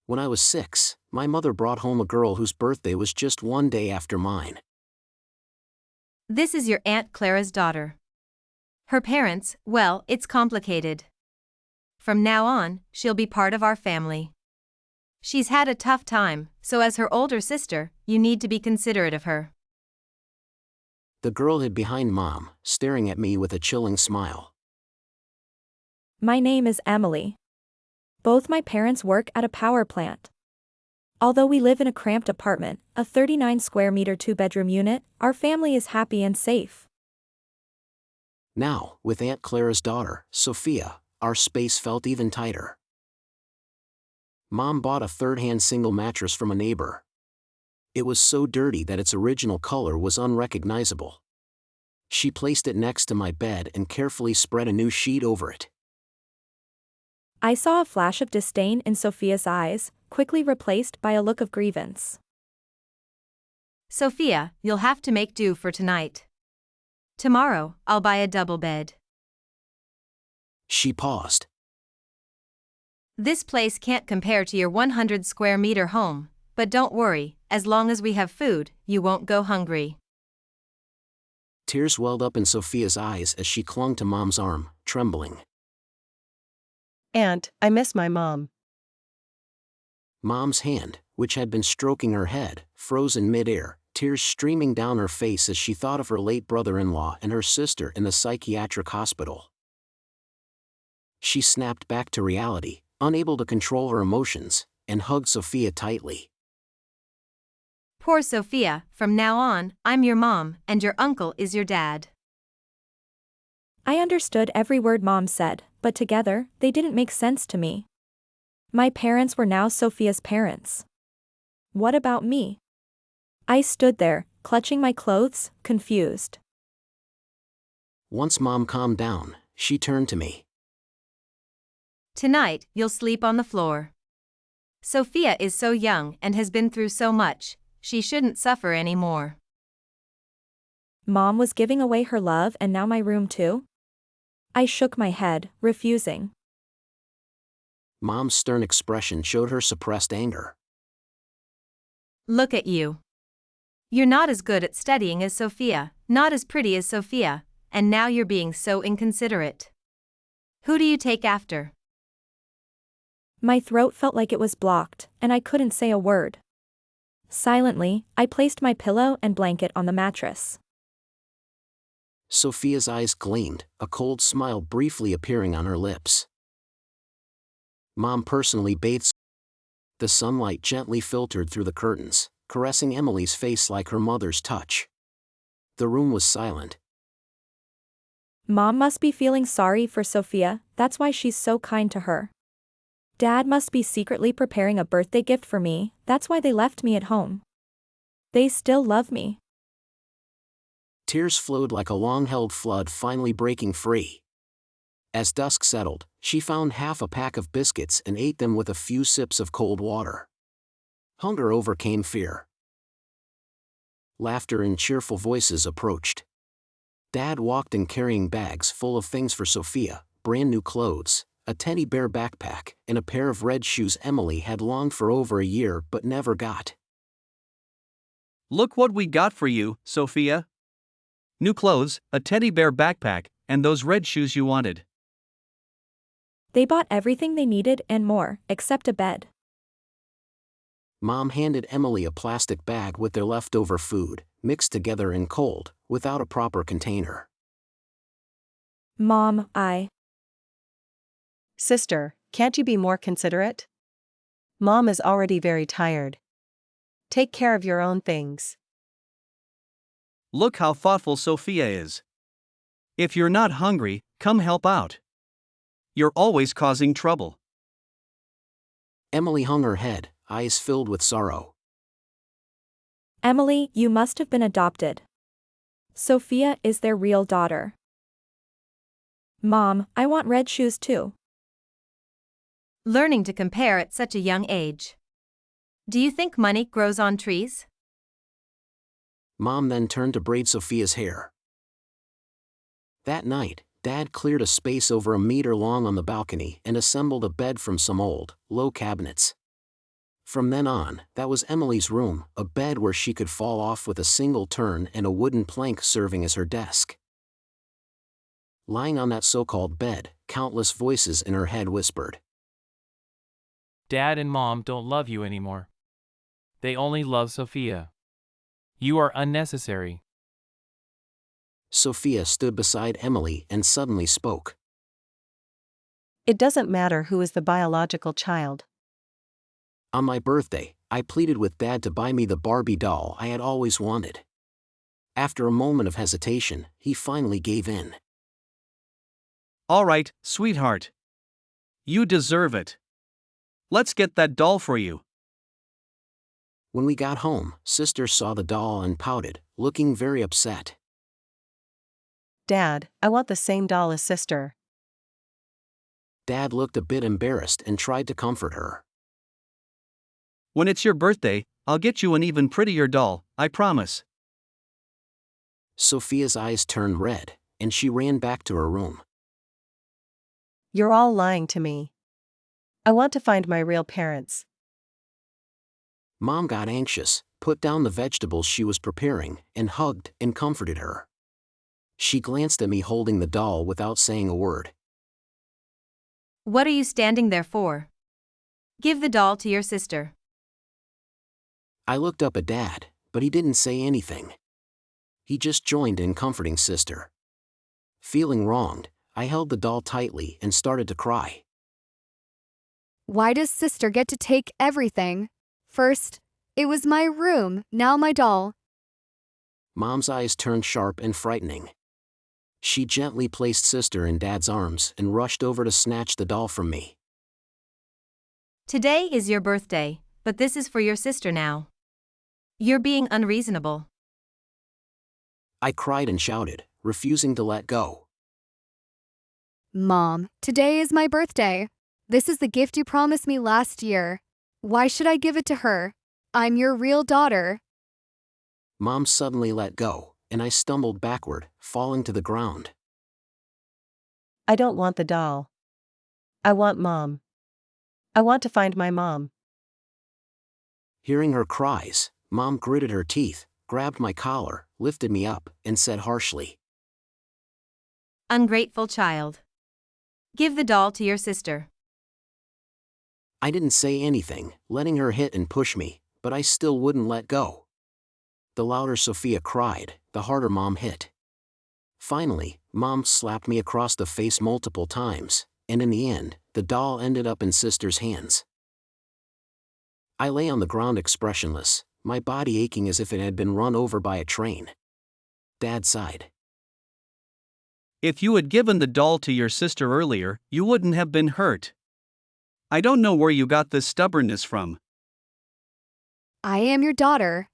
When I was 6, my mother brought home a girl whose birthday was just one day after mine. This is your Aunt Clara's daughter. Her parents, well, it's complicated. From now on, she'll be part of our family. She's had a tough time, so as her older sister, you need to be considerate of her. The girl hid behind Mom, staring at me with a chilling smile. My name is Emily. Both my parents work at a power plant. Although we live in a cramped apartment, a 39 square meter 2-bedroom unit, our family is happy and safe. Now, with Aunt Clara's daughter, Sophia, our space felt even tighter. Mom bought a third-hand single mattress from a neighbor. It was so dirty that its original color was unrecognizable. She placed it next to my bed and carefully spread a new sheet over it. I saw a flash of disdain in Sophia's eyes, quickly replaced by a look of grievance. Sophia, you'll have to make do for tonight. Tomorrow, I'll buy a double bed. She paused. This place can't compare to your 100 square meter home, but don't worry, as long as we have food, you won't go hungry. Tears welled up in Sophia's eyes as she clung to Mom's arm, trembling. Aunt, I miss my mom. Mom's hand, which had been stroking her head, froze in midair, tears streaming down her face as she thought of her late brother-in-law and her sister in the psychiatric hospital. She snapped back to reality, unable to control her emotions, and hugged Sophia tightly. Poor Sophia, from now on, I'm your mom, and your uncle is your dad. I understood every word Mom said, but together, they didn't make sense to me. My parents were now Sophia's parents. What about me? I stood there, clutching my clothes, confused. Once Mom calmed down, she turned to me. Tonight, you'll sleep on the floor. Sophia is so young and has been through so much, she shouldn't suffer anymore. Mom was giving away her love and now my room too? I shook my head, refusing. Mom's stern expression showed her suppressed anger. Look at you. You're not as good at studying as Sophia, not as pretty as Sophia, and now you're being so inconsiderate. Who do you take after? My throat felt like it was blocked, and I couldn't say a word. Silently, I placed my pillow and blanket on the mattress. Sophia's eyes gleamed, a cold smile briefly appearing on her lips. Mom personally bathed. The sunlight gently filtered through the curtains, caressing Emily's face like her mother's touch. The room was silent. Mom must be feeling sorry for Sophia, that's why she's so kind to her. Dad must be secretly preparing a birthday gift for me, that's why they left me at home. They still love me. Tears flowed like a long-held flood finally breaking free. As dusk settled, she found half a pack of biscuits and ate them with a few sips of cold water. Hunger overcame fear. Laughter and cheerful voices approached. Dad walked in carrying bags full of things for Sophia, brand new clothes, a teddy bear backpack, and a pair of red shoes Emily had longed for over a year but never got. Look what we got for you, Sophia. New clothes, a teddy bear backpack, and those red shoes you wanted. They bought everything they needed and more, except a bed. Mom handed Emily a plastic bag with their leftover food, mixed together and cold, without a proper container. Mom, Sister, can't you be more considerate? Mom is already very tired. Take care of your own things. Look how thoughtful Sophia is. If you're not hungry, come help out. You're always causing trouble. Emily hung her head, eyes filled with sorrow. Emily, you must have been adopted. Sophia is their real daughter. Mom, I want red shoes too. Learning to compare at such a young age. Do you think money grows on trees? Mom then turned to braid Sophia's hair. That night, Dad cleared a space over a meter long on the balcony and assembled a bed from some old, low cabinets. From then on, that was Emily's room, a bed where she could fall off with a single turn and a wooden plank serving as her desk. Lying on that so-called bed, countless voices in her head whispered, Dad and Mom don't love you anymore. They only love Sophia. You are unnecessary. Sophia stood beside Emily and suddenly spoke. It doesn't matter who is the biological child. On my birthday, I pleaded with Dad to buy me the Barbie doll I had always wanted. After a moment of hesitation, he finally gave in. All right, sweetheart. You deserve it. Let's get that doll for you. When we got home, Sister saw the doll and pouted, looking very upset. Dad, I want the same doll as sister. Dad looked a bit embarrassed and tried to comfort her. When it's your birthday, I'll get you an even prettier doll, I promise. Sophia's eyes turned red, and she ran back to her room. You're all lying to me. I want to find my real parents. Mom got anxious, put down the vegetables she was preparing, and hugged and comforted her. She glanced at me holding the doll without saying a word. What are you standing there for? Give the doll to your sister. I looked up at Dad, but he didn't say anything. He just joined in comforting Sister. Feeling wronged, I held the doll tightly and started to cry. Why does sister get to take everything? First, it was my room, now my doll. Mom's eyes turned sharp and frightening. She gently placed Sister in Dad's arms and rushed over to snatch the doll from me. Today is your birthday, but this is for your sister now. You're being unreasonable. I cried and shouted, refusing to let go. Mom, today is my birthday. This is the gift you promised me last year. Why should I give it to her? I'm your real daughter. Mom suddenly let go, and I stumbled backward, falling to the ground. I don't want the doll. I want Mom. I want to find my mom. Hearing her cries, Mom gritted her teeth, grabbed my collar, lifted me up, and said harshly, Ungrateful child. Give the doll to your sister. I didn't say anything, letting her hit and push me, but I still wouldn't let go. The louder Sophia cried, the harder Mom hit. Finally, Mom slapped me across the face multiple times, and in the end, the doll ended up in Sister's hands. I lay on the ground expressionless, my body aching as if it had been run over by a train. Dad sighed. If you had given the doll to your sister earlier, you wouldn't have been hurt. I don't know where you got this stubbornness from. I am your daughter.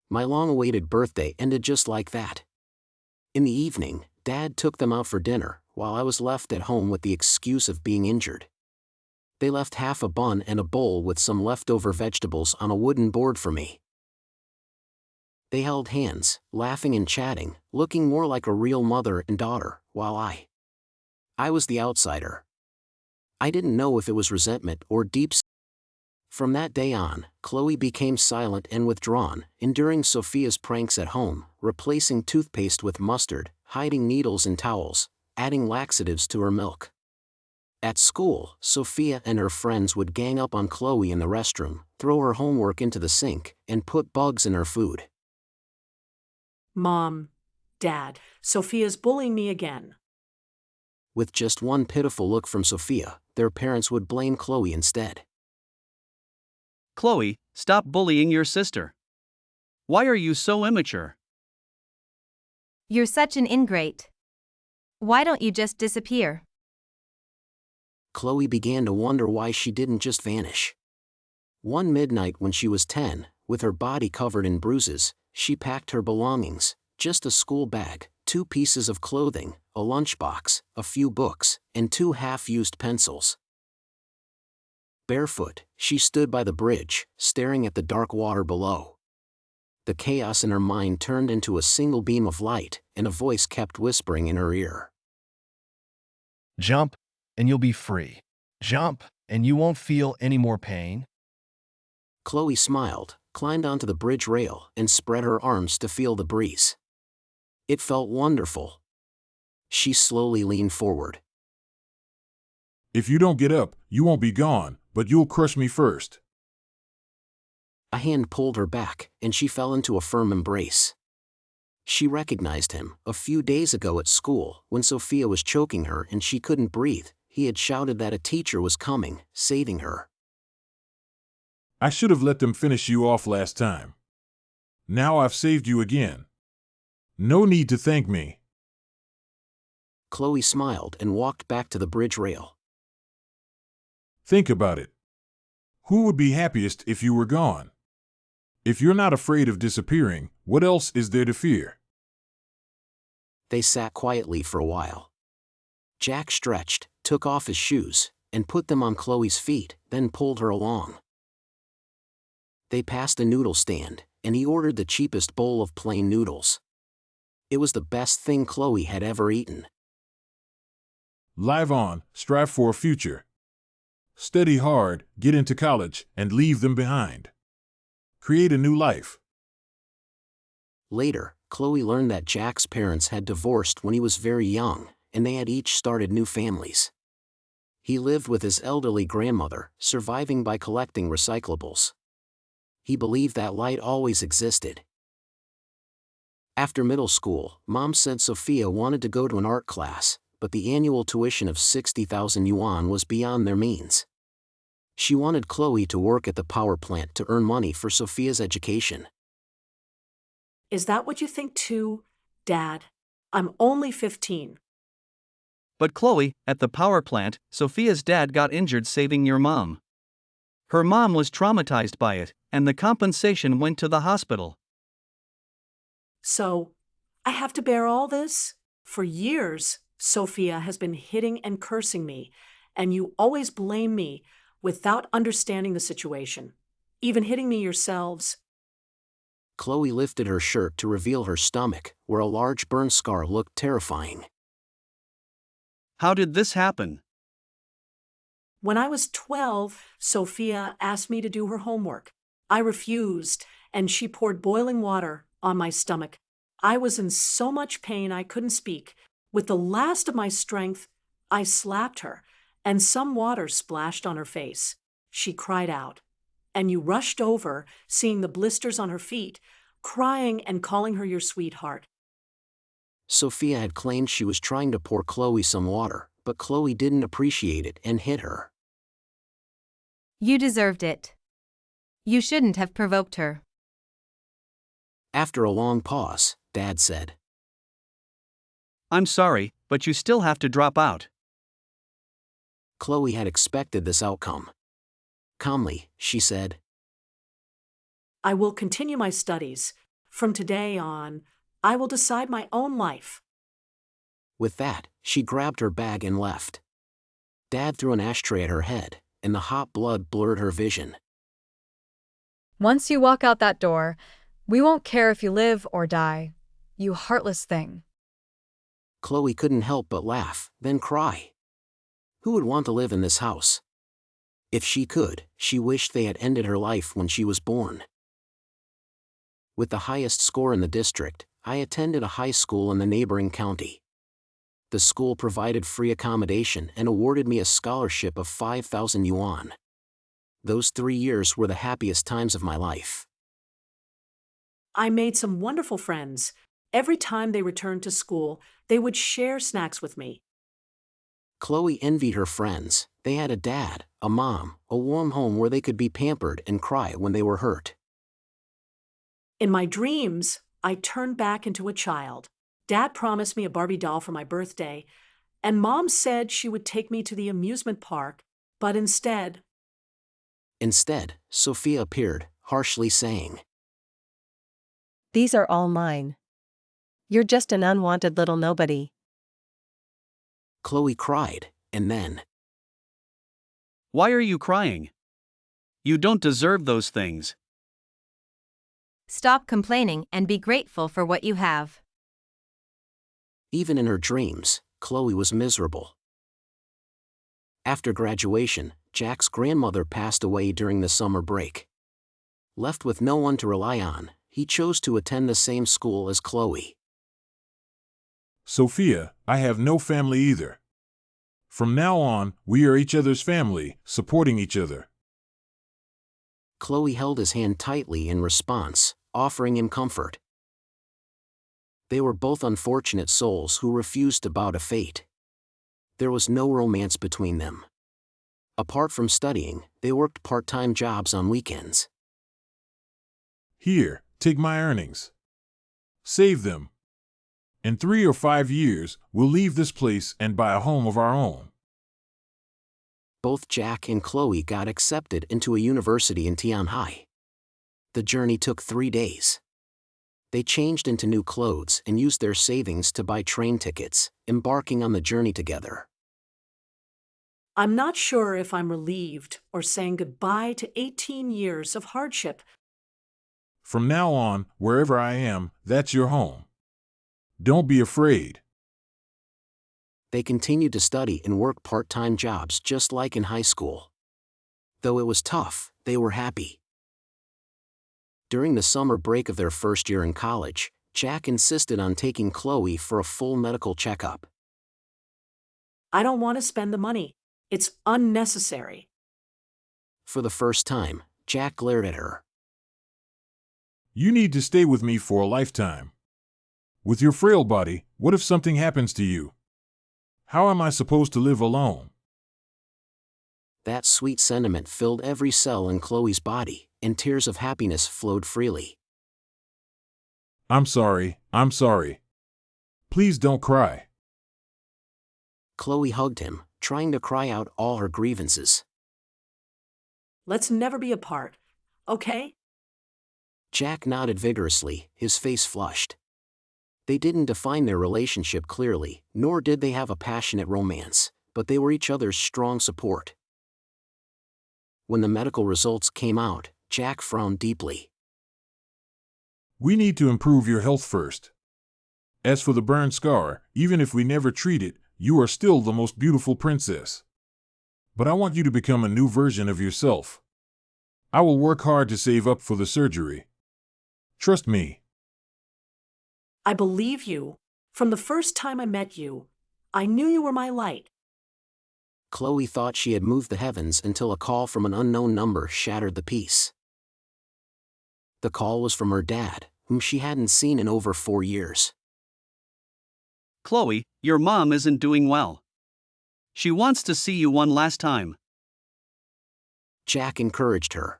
My long-awaited birthday ended just like that. In the evening, Dad took them out for dinner, while I was left at home with the excuse of being injured. They left half a bun and a bowl with some leftover vegetables on a wooden board for me. They held hands, laughing and chatting, looking more like a real mother and daughter, while I was the outsider. I didn't know if it was resentment or deep. From that day on, Chloe became silent and withdrawn, enduring Sophia's pranks at home, replacing toothpaste with mustard, hiding needles in towels, adding laxatives to her milk. At school, Sophia and her friends would gang up on Chloe in the restroom, throw her homework into the sink, and put bugs in her food. Mom, Dad, Sophia's bullying me again. With just one pitiful look from Sophia, their parents would blame Chloe instead. Chloe, stop bullying your sister. Why are you so immature? You're such an ingrate. Why don't you just disappear? Chloe began to wonder why she didn't just vanish. One midnight when she was 10, with her body covered in bruises, she packed her belongings, just a school bag, 2 pieces of clothing, a lunchbox, a few books, and 2 half-used pencils. Barefoot, she stood by the bridge, staring at the dark water below. The chaos in her mind turned into a single beam of light, and a voice kept whispering in her ear. Jump, and you'll be free. Jump, and you won't feel any more pain. Chloe smiled, climbed onto the bridge rail, and spread her arms to feel the breeze. It felt wonderful. She slowly leaned forward. If you don't get up, you won't be gone, but you'll crush me first. A hand pulled her back, and she fell into a firm embrace. She recognized him. A few days ago at school, when Sophia was choking her and she couldn't breathe, he had shouted that a teacher was coming, saving her. I should have let them finish you off last time. Now I've saved you again. No need to thank me. Chloe smiled and walked back to the bridge rail. Think about it. Who would be happiest if you were gone? If you're not afraid of disappearing, what else is there to fear? They sat quietly for a while. Jack stretched, took off his shoes, and put them on Chloe's feet, then pulled her along. They passed a noodle stand, and he ordered the cheapest bowl of plain noodles. It was the best thing Chloe had ever eaten. Live on, strive for a future. Study hard, get into college, and leave them behind. Create a new life. Later, Chloe learned that Jack's parents had divorced when he was very young, and they had each started new families. He lived with his elderly grandmother, surviving by collecting recyclables. He believed that light always existed. After middle school, Mom said Sophia wanted to go to an art class, but the annual tuition of 60,000 yuan was beyond their means. She wanted Chloe to work at the power plant to earn money for Sophia's education. Is that what you think too, Dad? I'm only 15. But Chloe, at the power plant, Sophia's dad got injured saving your mom. Her mom was traumatized by it, and the compensation went to the hospital. So, I have to bear all this? For years, Sophia has been hitting and cursing me, and you always blame me without understanding the situation, even hitting me yourselves. Chloe lifted her shirt to reveal her stomach, where a large burn scar looked terrifying. How did this happen? When I was 12, Sophia asked me to do her homework. I refused, and she poured boiling water on my stomach. I was in so much pain I couldn't speak. With the last of my strength, I slapped her, and some water splashed on her face. She cried out, and you rushed over, seeing the blisters on her feet, crying and calling her your sweetheart. Sophia had claimed she was trying to pour Chloe some water, but Chloe didn't appreciate it and hit her. You deserved it. You shouldn't have provoked her. After a long pause, Dad said, I'm sorry, but you still have to drop out. Chloe had expected this outcome. Calmly, she said, I will continue my studies. From today on, I will decide my own life. With that, she grabbed her bag and left. Dad threw an ashtray at her head, and the hot blood blurred her vision. Once you walk out that door, we won't care if you live or die, you heartless thing. Chloe couldn't help but laugh, then cry. Who would want to live in this house? If she could, she wished they had ended her life when she was born. With the highest score in the district, I attended a high school in the neighboring county. The school provided free accommodation and awarded me a scholarship of 5,000 yuan. Those 3 years were the happiest times of my life. I made some wonderful friends. Every time they returned to school, they would share snacks with me. Chloe envied her friends. They had a dad, a mom, a warm home where they could be pampered and cry when they were hurt. In my dreams, I turned back into a child. Dad promised me a Barbie doll for my birthday, and Mom said she would take me to the amusement park, but instead, Sophia appeared, harshly saying, These are all mine. You're just an unwanted little nobody. Chloe cried, and then, Why are you crying? You don't deserve those things. Stop complaining and be grateful for what you have. Even in her dreams, Chloe was miserable. After graduation, Jack's grandmother passed away during the summer break. Left with no one to rely on, he chose to attend the same school as Chloe. Sophia, I have no family either. From now on, we are each other's family, supporting each other. Chloe held his hand tightly in response, offering him comfort. They were both unfortunate souls who refused to bow to fate. There was no romance between them. Apart from studying, they worked part-time jobs on weekends. Here, take my earnings. Save them. In 3 or 5 years, we'll leave this place and buy a home of our own. Both Jack and Chloe got accepted into a university in Tianhai. The journey took 3 days. They changed into new clothes and used their savings to buy train tickets, embarking on the journey together. I'm not sure if I'm relieved or saying goodbye to 18 years of hardship. From now on, wherever I am, that's your home. Don't be afraid. They continued to study and work part-time jobs just like in high school. Though it was tough, they were happy. During the summer break of their first year in college, Jack insisted on taking Chloe for a full medical checkup. I don't want to spend the money. It's unnecessary. For the first time, Jack glared at her. You need to stay with me for a lifetime. With your frail body, what if something happens to you? How am I supposed to live alone? That sweet sentiment filled every cell in Chloe's body, and tears of happiness flowed freely. I'm sorry. Please don't cry. Chloe hugged him, trying to cry out all her grievances. Let's never be apart, okay? Jack nodded vigorously, his face flushed. They didn't define their relationship clearly, nor did they have a passionate romance, but they were each other's strong support. When the medical results came out, Jack frowned deeply. We need to improve your health first. As for the burn scar, even if we never treat it, you are still the most beautiful princess. But I want you to become a new version of yourself. I will work hard to save up for the surgery. Trust me. I believe you. From the first time I met you, I knew you were my light. Chloe thought she had moved the heavens until a call from an unknown number shattered the peace. The call was from her dad, whom she hadn't seen in over 4 years. Chloe, your mom isn't doing well. She wants to see you one last time. Jack encouraged her.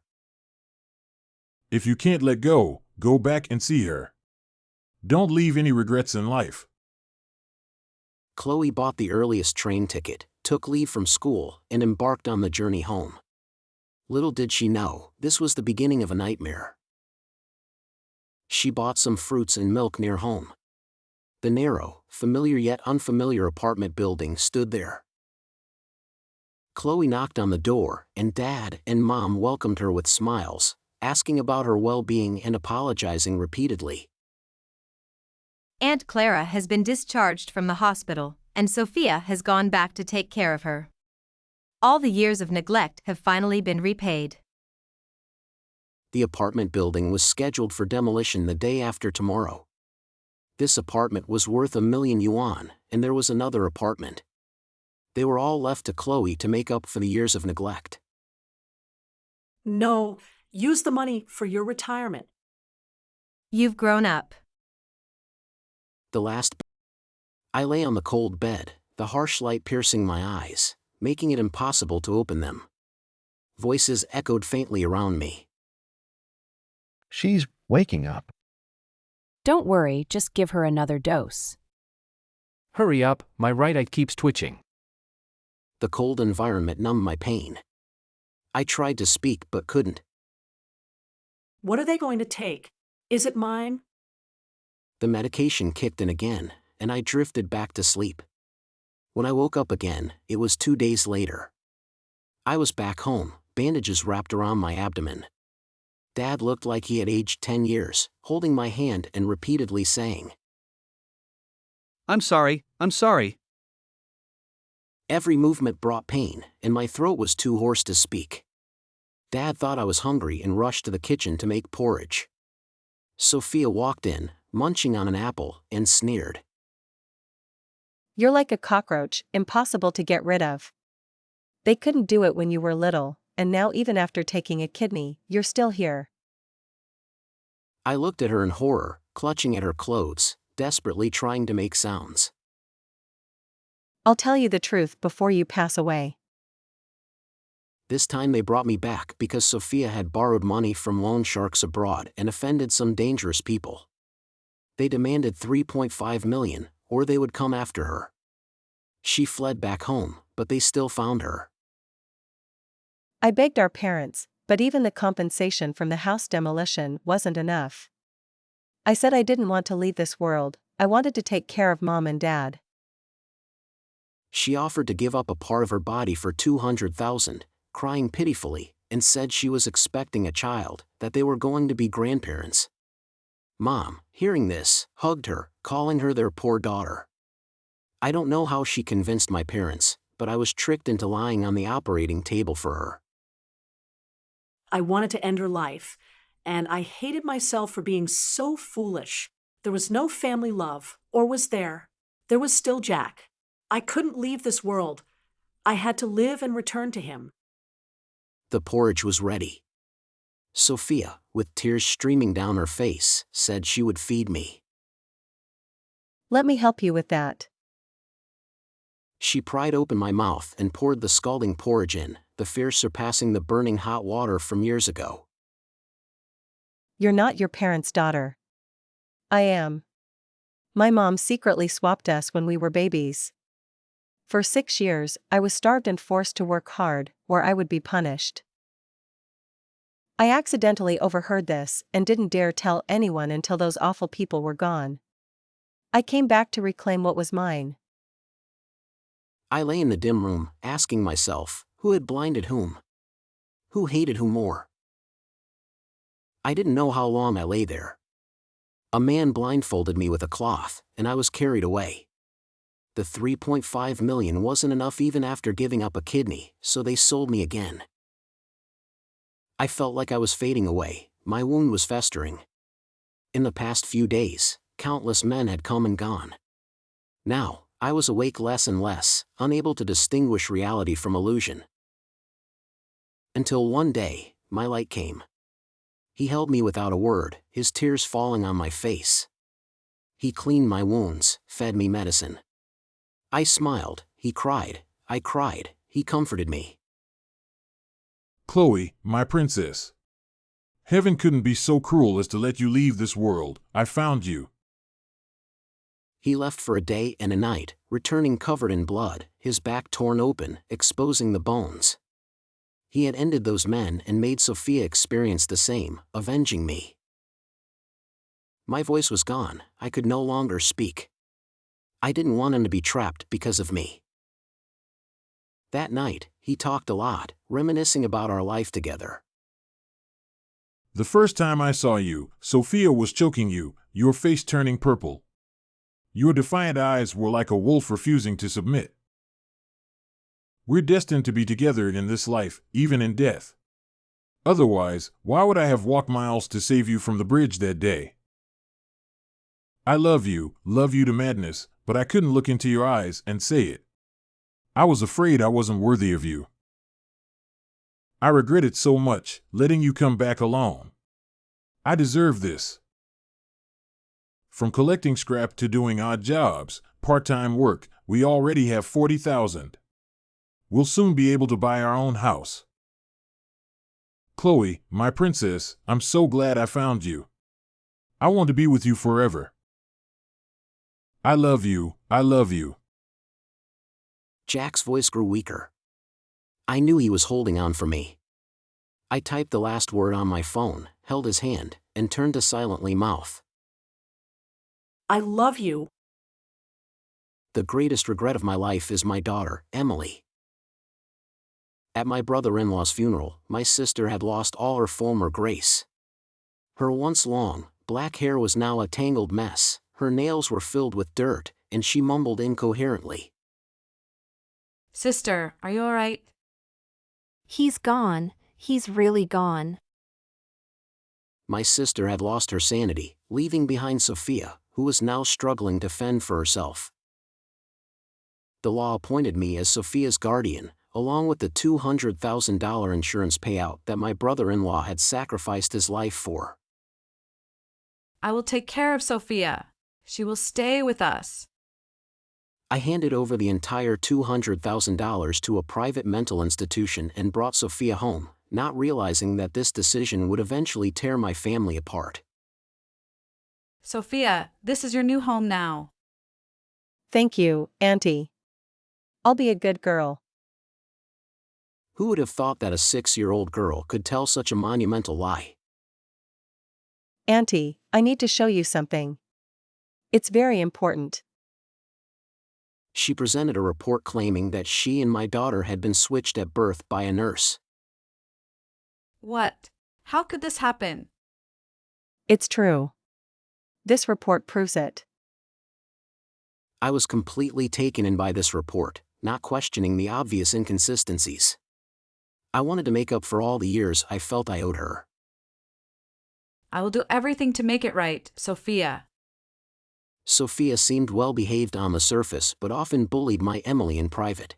If you can't let go, go back and see her. Don't leave any regrets in life. Chloe bought the earliest train ticket, took leave from school, and embarked on the journey home. Little did she know, this was the beginning of a nightmare. She bought some fruits and milk near home. The narrow, familiar yet unfamiliar apartment building stood there. Chloe knocked on the door, and Dad and Mom welcomed her with smiles, asking about her well-being and apologizing repeatedly. Aunt Clara has been discharged from the hospital, and Sophia has gone back to take care of her. All the years of neglect have finally been repaid. The apartment building was scheduled for demolition the day after tomorrow. This apartment was worth 1,000,000 yuan, and there was another apartment. They were all left to Chloe to make up for the years of neglect. No, use the money for your retirement. You've grown up. I lay on the cold bed, the harsh light piercing my eyes, making it impossible to open them. Voices echoed faintly around me. She's waking up. Don't worry, just give her another dose. Hurry up, my right eye keeps twitching. The cold environment numbed my pain. I tried to speak but couldn't. What are they going to take? Is it mine? The medication kicked in again, and I drifted back to sleep. When I woke up again, it was 2 days later. I was back home, bandages wrapped around my abdomen. Dad looked like he had aged 10 years, holding my hand and repeatedly saying, I'm sorry. Every movement brought pain, and my throat was too hoarse to speak. Dad thought I was hungry and rushed to the kitchen to make porridge. Sophia walked in, munching on an apple, and sneered. You're like a cockroach, impossible to get rid of. They couldn't do it when you were little, and now even after taking a kidney, you're still here. I looked at her in horror, clutching at her clothes, desperately trying to make sounds. I'll tell you the truth before you pass away. This time they brought me back because Sophia had borrowed money from loan sharks abroad and offended some dangerous people. They demanded $3.5 million, or they would come after her. She fled back home, but they still found her. I begged our parents, but even the compensation from the house demolition wasn't enough. I said I didn't want to leave this world, I wanted to take care of Mom and Dad. She offered to give up a part of her body for $200,000, crying pitifully, and said she was expecting a child, that they were going to be grandparents. Mom, hearing this, hugged her, calling her their poor daughter. I don't know how she convinced my parents, but I was tricked into lying on the operating table for her. I wanted to end her life, and I hated myself for being so foolish. There was no family love, or was there? There was still Jack. I couldn't leave this world. I had to live and return to him. The porridge was ready. Sophia, with tears streaming down her face, said she would feed me. Let me help you with that. She pried open my mouth and poured the scalding porridge in, the fear surpassing the burning hot water from years ago. You're not your parents' daughter. I am. My mom secretly swapped us when we were babies. For 6 years, I was starved and forced to work hard, or I would be punished. I accidentally overheard this and didn't dare tell anyone until those awful people were gone. I came back to reclaim what was mine. I lay in the dim room, asking myself, who had blinded whom? Who hated whom more? I didn't know how long I lay there. A man blindfolded me with a cloth, and I was carried away. The $3.5 million wasn't enough even after giving up a kidney, so they sold me again. I felt like I was fading away, my wound was festering. In the past few days, countless men had come and gone. Now, I was awake less and less, unable to distinguish reality from illusion. Until one day, my light came. He held me without a word, his tears falling on my face. He cleaned my wounds, fed me medicine. I smiled, he cried, I cried, he comforted me. Chloe, my princess. Heaven couldn't be so cruel as to let you leave this world. I found you. He left for a day and a night, returning covered in blood, his back torn open, exposing the bones. He had ended those men and made Sophia experience the same, avenging me. My voice was gone, I could no longer speak. I didn't want him to be trapped because of me. That night, he talked a lot, reminiscing about our life together. The first time I saw you, Sophia was choking you, your face turning purple. Your defiant eyes were like a wolf refusing to submit. We're destined to be together in this life, even in death. Otherwise, why would I have walked miles to save you from the bridge that day? I love you to madness, but I couldn't look into your eyes and say it. I was afraid I wasn't worthy of you. I regretted so much, letting you come back alone. I deserve this. From collecting scrap to doing odd jobs, part-time work, we already have $40,000. We'll soon be able to buy our own house. Chloe, my princess, I'm so glad I found you. I want to be with you forever. I love you, I love you. Jack's voice grew weaker. I knew he was holding on for me. I typed the last word on my phone, held his hand, and turned to silently mouth. I love you. The greatest regret of my life is my daughter, Emily. At my brother-in-law's funeral, my sister had lost all her former grace. Her once long, black hair was now a tangled mess, her nails were filled with dirt, and she mumbled incoherently. Sister, are you all right? He's gone. he's really gone. My sister had lost her sanity, leaving behind Sophia, who was now struggling to fend for herself. The law appointed me as Sophia's guardian, along with the $200,000 insurance payout that my brother-in-law had sacrificed his life for. I will take care of Sophia. She will stay with us. I handed over the entire $200,000 to a private mental institution and brought Sophia home, not realizing that this decision would eventually tear my family apart. Sophia, this is your new home now. Thank you, Auntie. I'll be a good girl. Who would have thought that a 6-year-old girl could tell such a monumental lie? Auntie, I need to show you something. It's very important. She presented a report claiming that she and my daughter had been switched at birth by a nurse. What? How could this happen? It's true. This report proves it. I was completely taken in by this report, not questioning the obvious inconsistencies. I wanted to make up for all the years I felt I owed her. I will do everything to make it right, Sophia. Sophia seemed well behaved on the surface but often bullied my Emily in private.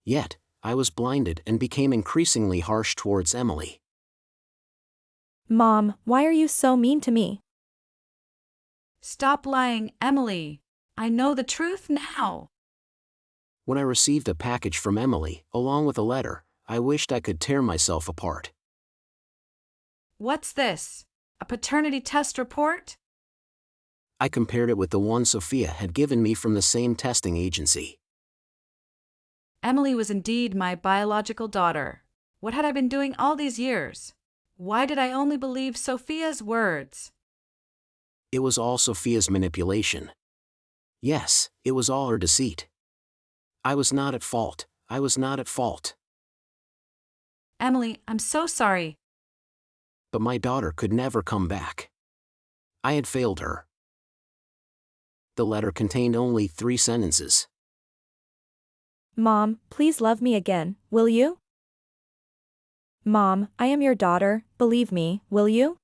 Yet, I was blinded and became increasingly harsh towards Emily. Mom, why are you so mean to me? Stop lying, Emily. I know the truth now. When I received a package from Emily, along with a letter, I wished I could tear myself apart. What's this? A paternity test report? I compared it with the one Sophia had given me from the same testing agency. Emily was indeed my biological daughter. What had I been doing all these years? Why did I only believe Sophia's words? It was all Sophia's manipulation. Yes, it was all her deceit. I was not at fault. I was not at fault. Emily, I'm so sorry. But my daughter could never come back. I had failed her. The letter contained only 3 sentences. Mom, please love me again, will you? Mom, I am your daughter, believe me, will you?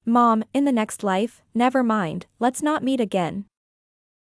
Mom, in the next life, never mind, let's not meet again.